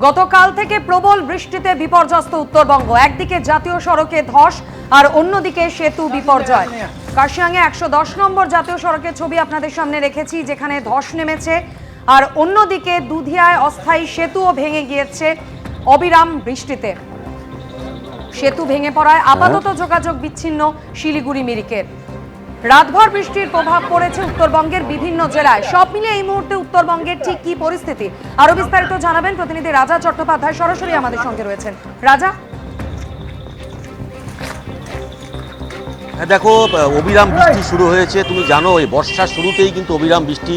গতকাল থেকে প্রবল বৃষ্টিতে বিপর্যস্ত উত্তরবঙ্গ। একদিকে জাতীয় সড়কে ধস আর অন্যদিকে সেতু বিপর্যয়। কার্শিয়াংয়ে ১১০ নম্বর জাতীয় সড়কের ছবি আপনাদের সামনে রেখেছি, যেখানে ধস নেমেছে। আর অন্যদিকে দুধিয়ায় অস্থায়ী সেতুও ভেঙে গিয়েছে অবিরাম বৃষ্টিতে। সেতু ভেঙে পড়ায় আপাতত যোগাযোগ বিচ্ছিন্ন শিলিগুড়ি মিরিকের। রাতভর বৃষ্টির প্রভাব পড়েছে উত্তরবঙ্গের বিভিন্ন জেলায়। সব মিলিয়ে এই মুহূর্তে উত্তরবঙ্গের ঠিক কি পরিস্থিতি, আরো বিস্তারিত জানাবেন প্রতিনিধি রাজা চট্টোপাধ্যায়, সরাসরি আমাদের সঙ্গে রয়েছেন। রাজা, দেখো, অবিরাম বৃষ্টি শুরু হয়েছে। তুমি জানো, এই বর্ষার শুরুতেই কিন্তু অবিরাম বৃষ্টি।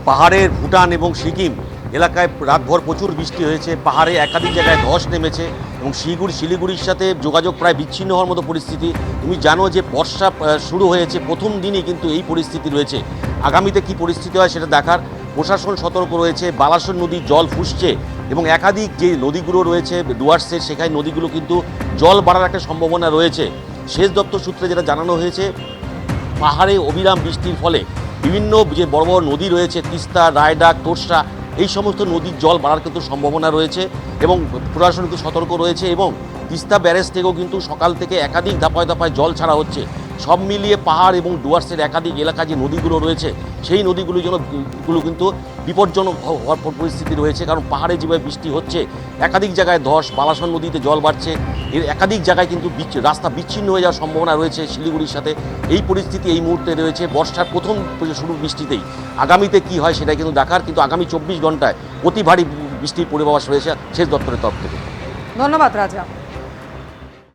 পাহাড়ের ভুটান এবং সিকিম এলাকায় রাতভর প্রচুর বৃষ্টি হয়েছে। পাহাড়ে একাধিক জায়গায় ধস নেমেছে এবং শিলিগুড়ির সাথে যোগাযোগ প্রায় বিচ্ছিন্ন হওয়ার মতো পরিস্থিতি। তুমি জানো যে বর্ষা শুরু হয়েছে, প্রথম দিনই কিন্তু এই পরিস্থিতি রয়েছে। আগামীতে কি পরিস্থিতি হয় সেটা দেখার। প্রশাসন সতর্ক রয়েছে। বালাসন নদীর জল ফুসছে এবং একাধিক যে নদীগুলো রয়েছে ডুয়ার্সের, সেখানে নদীগুলো কিন্তু জল বাড়ার একটা সম্ভাবনা রয়েছে। সেচ দপ্তর সূত্রে যেটা জানানো হয়েছে, পাহাড়ে অবিরাম বৃষ্টির ফলে বিভিন্ন যে বড় বড় নদী রয়েছে, তিস্তা, রায়ডাক, তোরসা, এই সমস্ত নদীর জল বাড়ার কিন্তু সম্ভাবনা রয়েছে এবং প্রশাসন কিন্তু সতর্ক রয়েছে। এবং তিস্তা ব্যারেজ থেকেও কিন্তু সকাল থেকে একাধিক দফায় দফায় জল ছাড়া হচ্ছে। সব মিলিয়ে পাহাড় এবং ডুয়ার্সের একাধিক এলাকা যে নদীগুলো রয়েছে, সেই নদীগুলো কিন্তু বিপজ্জনক হওয়ার পরিস্থিতি রয়েছে। কারণ পাহাড়ে যেভাবে বৃষ্টি হচ্ছে, একাধিক জায়গায় ধস, বালাসন নদীতে জল বাড়ছে, এর একাধিক জায়গায় কিন্তু রাস্তা বিচ্ছিন্ন হয়ে যাওয়ার সম্ভাবনা রয়েছে শিলিগুড়ির সাথে। এই পরিস্থিতি এই মুহূর্তে রয়েছে বর্ষার প্রথম শুরু বৃষ্টিতেই। আগামীতে কি হয় সেটা কিন্তু দেখার। কিন্তু আগামী ২৪ ঘন্টায় অতি ভারী বৃষ্টির পূর্বাভাস রয়েছে সেচ দপ্তরের তরফ থেকে। ধন্যবাদ রাজা।